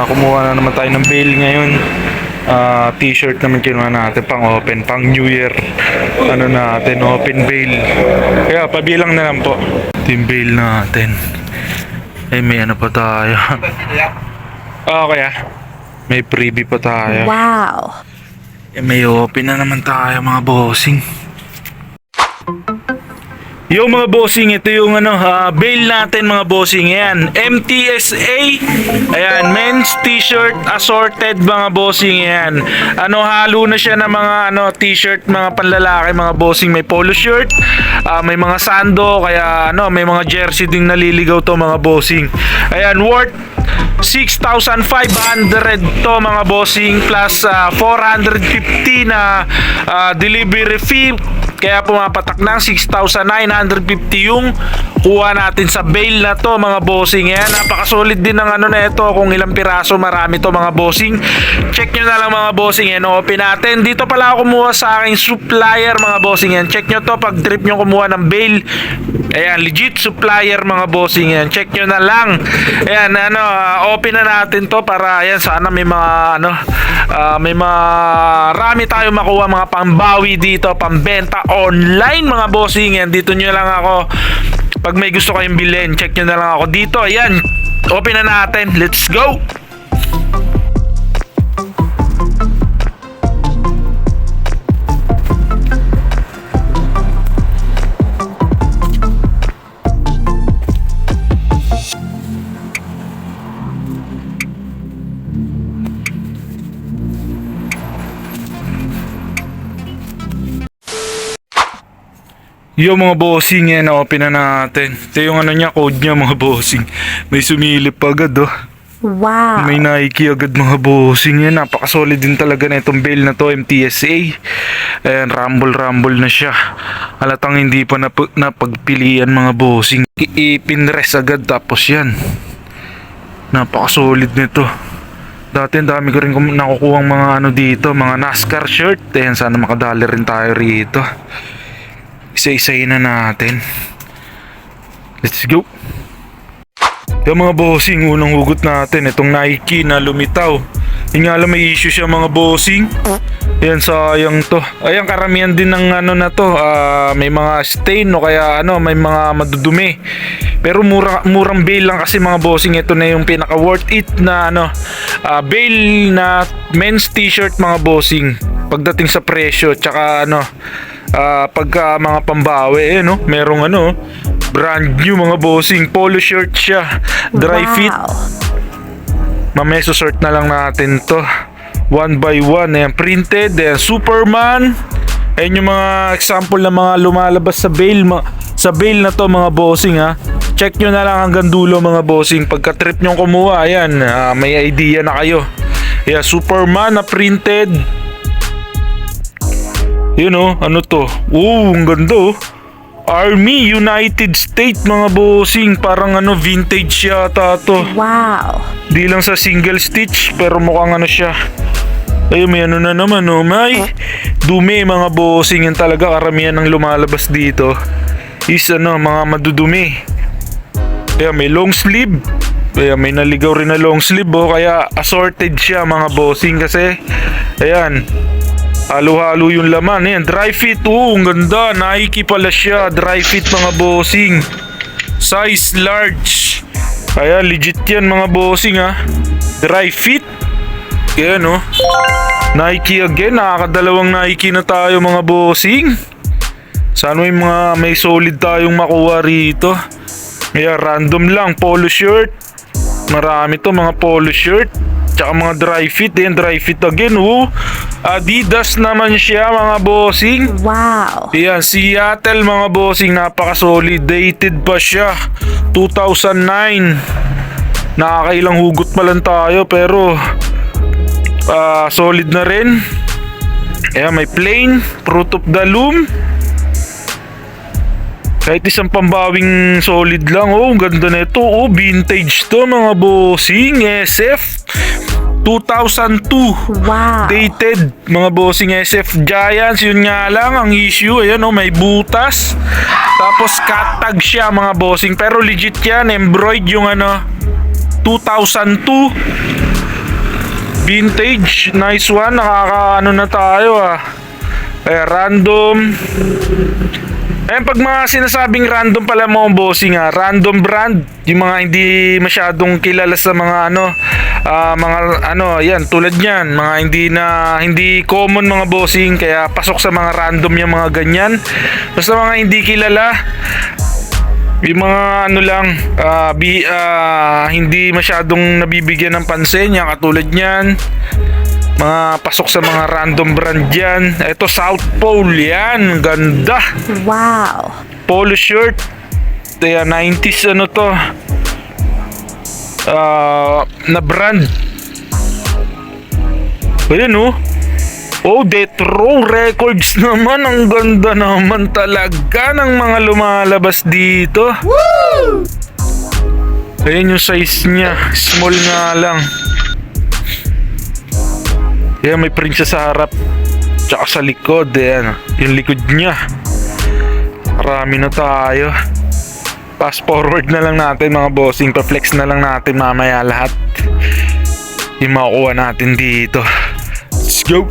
Kumuha na naman tayo ng bail ngayon. T-shirt naman kinuha natin pang open, pang New Year. Ano natin, open bail. Kaya pabilang na lang po. Ito yung bail natin. May ano pa tayo. Kaya may freebie pa tayo. Wow! May open na naman tayo mga bossing. Yo mga bossing, ito yung bail natin mga bossing. Ayan, MTSA. Ayan, men's t-shirt assorted mga bossing. Ayan, halo na siya ng mga t-shirt mga panlalaki mga bossing. May polo shirt, may mga sando, kaya may mga jersey ding naliligaw to mga bossing. Ayan, worth 6,500 to mga bossing, plus 450 na delivery fee. Kaya pumapatak ng 6,950 yung kuha natin sa bail na to mga bossing. Yan, napakasolid din ng na ito. Kung ilang piraso, marami to mga bossing. Check nyo na lang mga bossing. Yan, open natin. Dito pala ako kumuha sa aking supplier mga bossing. Yan, check nyo to pag trip nyo kumuha ng bail. Ayan, legit supplier mga bossing. Yan, check nyo na lang. Ayan, open na natin to para ayan, sana may mga may marami tayo makuha mga pambawi dito, pambenta online mga bossing. Yan, dito nyo lang ako pag may gusto kayong bilhin, check nyo na lang ako dito. Ayan, open na natin, let's go. Yo mga bossing, yan, open na natin. Ito yung niya, code niya mga bossing. May sumilip agad Wow! May Nike agad mga bossing. Yan, napakasolid din talaga na itong bail na to, MTSA. Ayan, rumble na siya. Halatang hindi pa napagpilian mga bossing. Ipinrest agad tapos yan. Napakasolid nito. Dati dami ko rin nakukuha mga dito, mga NASCAR shirt. Ayan, sana makadali rin tayo rito. Isa-isayin na natin. Let's go. Yung mga bossing, unang hugot natin itong Nike na lumitaw. Yung nga lang may issue siya mga bossing. Ayan, sayang to. Ayan, karamihan din ng na to. May mga stain o kaya may mga madudumi. Pero murang bail lang kasi mga bossing. Ito na yung pinaka worth it na bail na men's t-shirt mga bossing. Pagdating sa presyo, tsaka pagka mga pambawi, merong brand new mga bossing, polo shirt siya, dry fit. Mamaya susort na lang natin to one by one. Ayan, printed, ayan, Superman. Ayan yung mga example ng mga lumalabas sa bail na to mga bossing ha. Check nyo na lang hanggang dulo mga bossing. Pagka trip nyo kumuha, ayan, may idea na kayo. Ayan, Superman na printed. Yun ano to? Ang ganda Army United States mga bossing. Parang vintage yata to. Wow! Di lang sa single stitch pero mukhang siya. Ayun, may na naman may dumi mga bossing. Yan talaga karamihan ng lumalabas dito is mga madudumi. Kaya may long sleeve. Kaya may naligaw rin na long sleeve kaya assorted siya mga bossing kasi ayan, halo-halo yung laman. Ayan, dry fit. Ang ganda. Nike pala siya. Dry fit mga bossing. Size large. Kaya legit yan mga bossing Dry fit. Ayan Nike again. Nakakadalawang Nike na tayo mga bossing. Sana may solid tayong makuha rito. Ayan, random lang. Polo shirt. Marami to mga polo shirt. Tsaka mga dry fit. Ayan, dry fit again. Adidas naman siya mga bossing. Wow! Ayan, Seattle mga bossing. Napaka-solid. Dated pa siya. 2009. Nakakailang hugot pa lang tayo pero solid na rin. Ayan, may plain. Fruit of the Loom. Kahit isang pambawing solid lang. Ang ganda na ito. Vintage to mga bossing. SF 2002. Wow! Dated mga bossing, SF Giants. Yun nga lang ang issue. Ayan may butas. Tapos cut tag siya mga bossing. Pero legit yan. Embroid yung 2002. Vintage, nice one. Nakaka-ano na tayo random. Pag mga sinasabing random pala mga bossing random brand, yung mga hindi masyadong kilala sa mga yan tulad niyan, mga hindi common mga bossing, kaya pasok sa mga random yung mga ganyan. Basta mga hindi kilala, yung mga hindi masyadong nabibigyan ng pansin, yan katulad niyan. Mga pasok sa mga random brand yan. Ito South Pole yan. Ganda. Wow. Polo shirt. Kaya 90s to. Na brand. Ayan Oh, Death Row Records naman. Ang ganda naman talaga ng mga lumalabas dito. Woo! Ayan yung size niya. Small nga lang. Ayan, may print siya sa harap. Tsaka sa likod. Ayan, yung likod niya. Marami na tayo. Fast forward na lang natin mga bossing. Pa-flex na lang natin mamaya lahat. Yung makukuha natin dito. Let's go!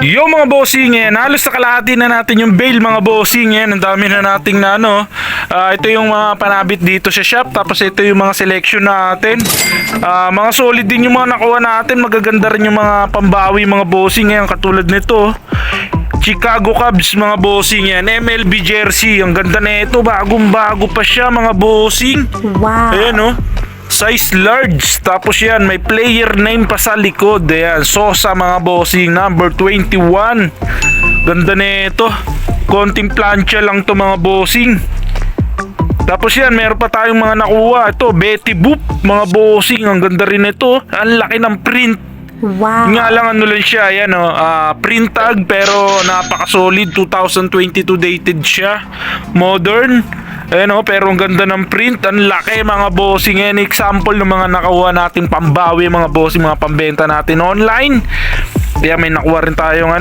Yo mga bossing, halos nakalahati na natin yung bail mga bossing. Ang dami na nating ito yung mga panabit dito sa shop. Tapos ito yung mga selection natin. Mga solid din yung mga nakuha natin. Magaganda rin yung mga pambawi mga bossing. Katulad nito Chicago Cubs mga bossing MLB jersey. Ang ganda na ito, bagong bago pa siya mga bossing. Wow. Ayan size large. Tapos yan, may player name pa sa likod. Ayan, Sosa mga bossing, number 21. Ganda na ito. Konting plancha lang to mga bossing. Tapos yan, meron pa tayong mga nakuha. Ito, Betty Boop mga bossing. Ang ganda rin ito. Ang laki ng print. Wow. Nga lang lang siya, print tag pero napaka-solid, 2022 dated siya. Modern. Pero ang ganda ng print, ang laki mga bossing. Example ng mga nakuha natin pambawi mga bossing, mga pambenta natin online. Kaya may nakuha rin tayong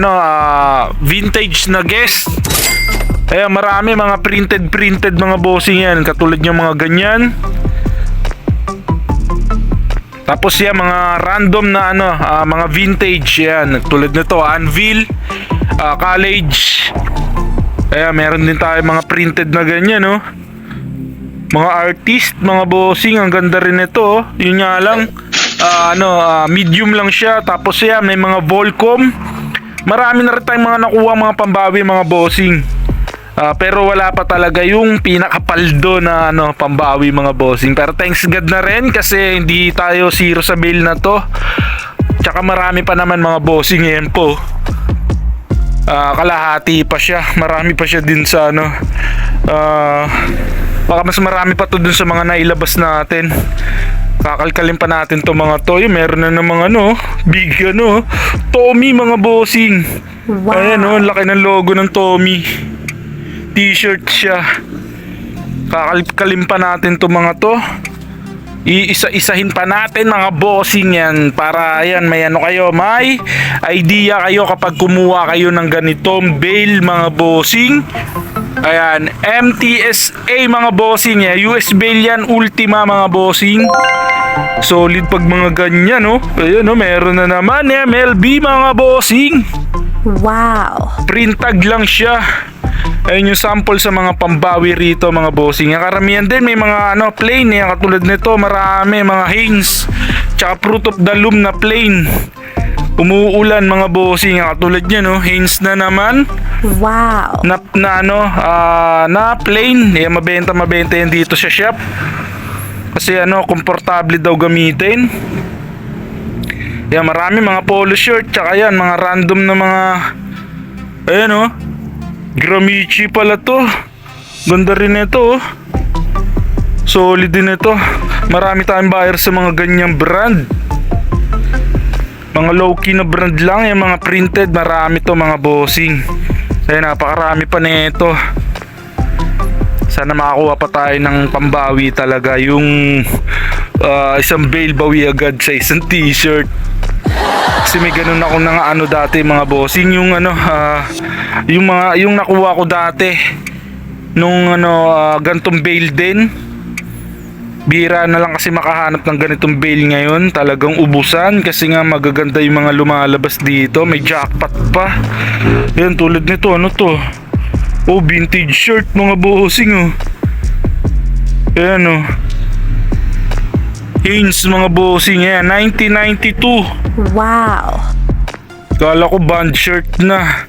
vintage na guest. Kaya marami mga printed mga bossing yan, katulad yung mga ganyan. Tapos yan, mga random na mga vintage yan. Tulad nito, Anvil, College. Kaya meron din tayo mga printed na ganyan, mga artist, mga bossing. Ang ganda rin ito, yun nga lang, medium lang siya. Tapos yan, may mga Volcom. Marami na rin tayong mga nakuha, mga pambawi, mga bossing. Pero wala pa talaga yung pinakapaldo na pambawi mga bossing. Pero thanks God na rin kasi hindi tayo zero sa bail na to. Tsaka marami pa naman mga bossing yan po. Kalahati pa siya. Marami pa siya din sa baka mas marami pa to dun sa mga nailabas natin. Kakalkalin pa natin to mga to. Meron na namang big Tommy mga bossing. Wow. Ayan oh, laki ng logo ng Tommy. T-shirt siya. Kalimpa natin to mga to. Iisa-isahin pa natin mga bossing yan. Para ayan, may ano kayo, may idea kayo kapag kumuha kayo ng ganitong bail mga bossing. Ayan, MTSA mga bossing yan. US bail yan, Ultima mga bossing. Solid pag mga ganyan oh. Ayan oh, meron na naman MLB mga bossing. Wow. Print tag lang siya. Ayun yung sample sa mga pambawi rito mga bossing. Ang karamihan din may mga ano plain eh. Katulad nito marami mga Hanes. Tsaka fruit of the loom na plain. Umuulan mga bossing. Katulad niya no. Hanes na naman. Wow. Na plain. Mabenta yan dito sa shop. Kasi ano komportable daw gamitin. Yan marami mga polo shirt. Tsaka yan mga random na mga ayan oh. Gramichi pala to. Ganda rin ito oh. Solid din ito. Marami tayong buyer sa mga ganyang brand. Mga low-key na brand lang. Yung mga printed marami to mga bossing. Kaya napakarami pa nito. Sana makakuha pa tayo ng pambawi talaga. Yung isang bail bawi agad sa isang t-shirt. Kasi may ganun ako ng ano dati mga bossing. Yung ano yung nakuha ko dati nung gantong bail din. Bira na lang kasi makahanap ng ganitong bail ngayon. Talagang ubusan kasi nga magaganda yung mga lumalabas dito. May jackpot pa. Yan tulad nito, ano to? Oh, vintage shirt mga bossing oh. Ayan oh. Hanes mga bossing yan, 1992. Wow. Kala ko band shirt na.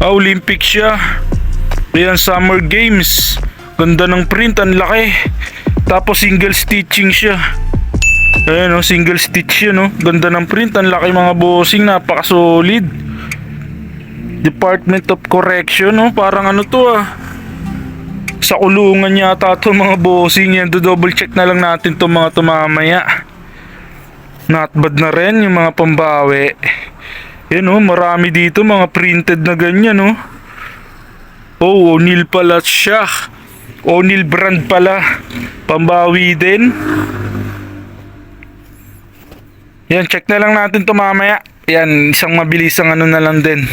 Olympic siya. Ayan, Summer Games. Ganda ng print, ang laki. Tapos single stitching siya. Ayan o, single stitch yun o. Ganda ng print, ang laki mga bossing. Napaka-solid. Department of Correction o. Parang ano to ah. Sa kulungan yata to mga bossing. Yan, double check na lang natin to mga tumamaya. Not bad na rin yung mga pambawi. Yan o, marami dito mga printed na ganyan o. Oh, O'Neal pala siya. O'Neal brand pala. Pambawi din. Yan, check na lang natin to mamaya. Yan, isang mabilisang ano na lang din.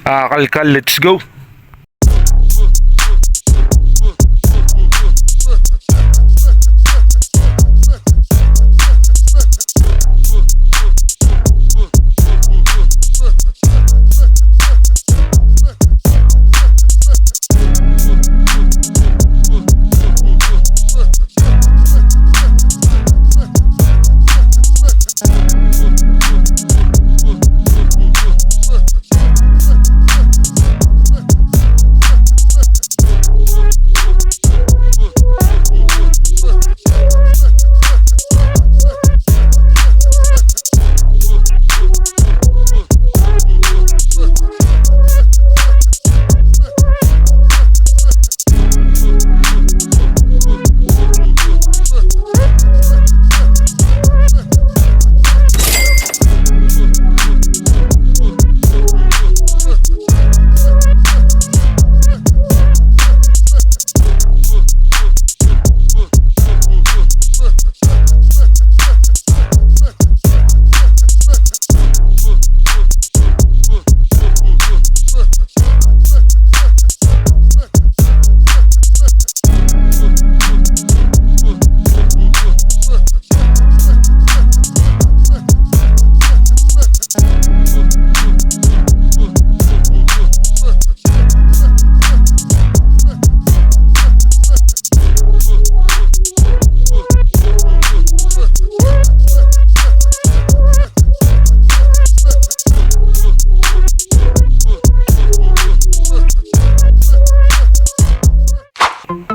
Kalkal, let's go.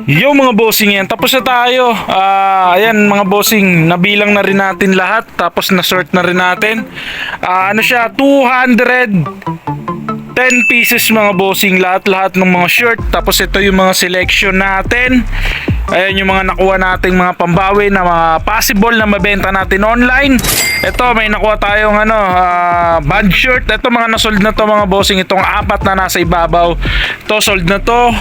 Yo mga bossing yan, tapos na tayo. Ayan mga bossing, nabilang na rin natin lahat. Tapos na-sort na rin natin. Ano siya, 210 10 pieces mga bossing, lahat-lahat ng mga shirt. Tapos ito yung mga selection natin. Ayan yung mga nakuha nating mga pambawi na mga possible na mabenta natin online. Ito may nakuha tayong band shirt. Ito mga nasold na to mga bossing. Itong apat na nasa ibabaw. Ito sold na to.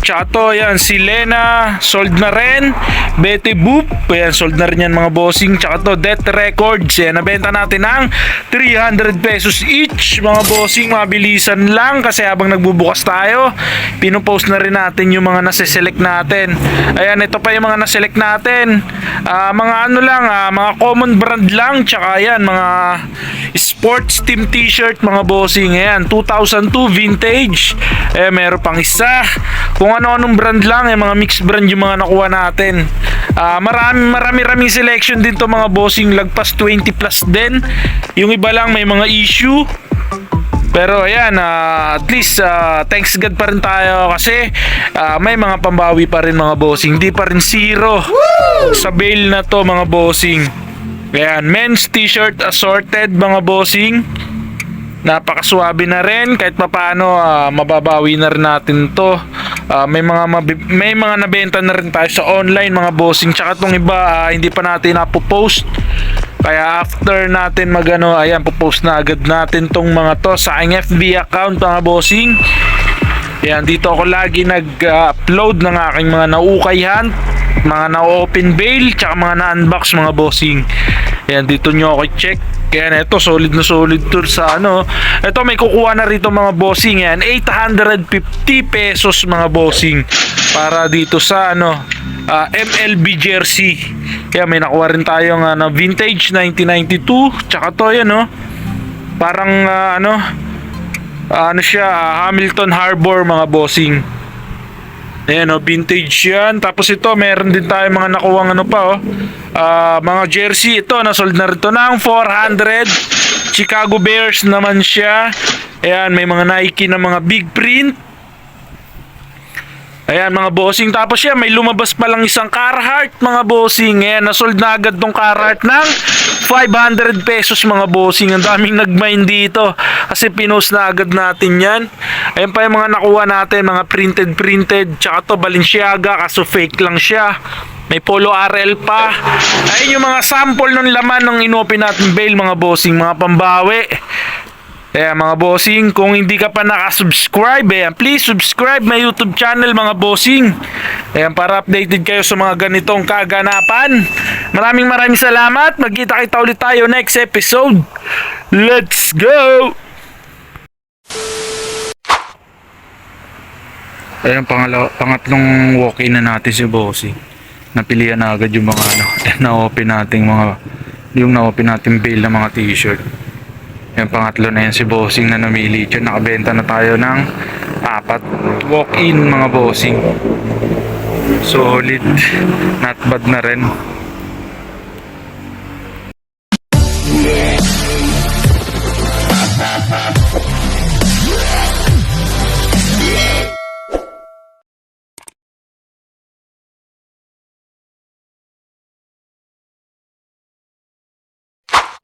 Tsaka to, yan, si Lena, sold na rin. Betty Boop, yan, sold na rin yan mga bossing. Tsaka to, Death Records, yan, nabenta natin ng 300 pesos each mga bossing. Mabilisan lang kasi habang nagbubukas tayo, pinopost na rin natin yung mga nasiselect natin. Ayan, ito pa yung mga naselect natin. Mga mga common brand lang. Tsaka yan, mga sports team t-shirt mga bossing. Ayan, 2002 vintage. Meron pang isa. Kung ano-anong brand lang, mga mixed brand yung mga nakuha natin. Marami selection din to mga bossing, lagpas 20 plus din. Yung iba lang may mga issue. Pero ayan, at least thanks God pa rin tayo kasi may mga pambawi pa rin mga bossing. Di pa rin zero sa bail na to mga bossing. Ayan, men's t-shirt assorted mga bossing. Napakaswabe na rin kahit papaano, mababawi na rin natin to. May mga nabenta na rin tayo sa online mga bossing. Tsaka tong iba hindi pa natin napopost. Kaya after natin ayan, popost na agad natin tong mga to sa aking FB account mga bossing. Ayan, dito ako lagi nag-upload ng aking mga naukay hunt, mga na-open bail, tsaka mga na-unbox mga bossing. Ayan, dito nyo ako check. Ayan, ito solid na solid to sa Ito may kukuha na rito mga bossing. Ayan, 850 pesos mga bossing para dito sa MLB jersey. Kaya may nakuha rin tayong vintage 1992. Tsaka to yan parang Hamilton Harbor mga bossing. Ayan vintage yan. Tapos ito meron din tayo mga nakuha mga jersey. Ito nasold na rito ng 400. Chicago Bears naman siya. Ayan, may mga Nike na mga big print. Ayan mga bossing. Tapos yan, may lumabas pa lang isang Carhartt mga bossing. Ayan, nasold na agad tong Carhartt ng 500 pesos mga bossing. Ang daming nagmine dito kasi pinost na agad natin yan. Ayan pa yung mga nakuha natin, mga printed. Tsaka to Balenciaga, kaso fake lang siya. May Polo RL pa. Ayun yung mga sample ng laman ng inopen natin bail mga bossing, mga pambawi. Ayan mga bossing, kung hindi ka pa nakasubscribe, please subscribe my YouTube channel mga bossing. Ayan, para updated kayo sa mga ganitong kaganapan. Maraming salamat. Magkita-kita ulit tayo next episode. Let's go! Ayan, pangatlong walk-in na natin si bossing. Napilihan na agad yung mga na-open nating bail na mga t-shirt. Yung pangatlo na yan si bossing na namili dyan. Nakabenta na tayo ng 4 walk-in mga bossing. Solid, not bad na rin.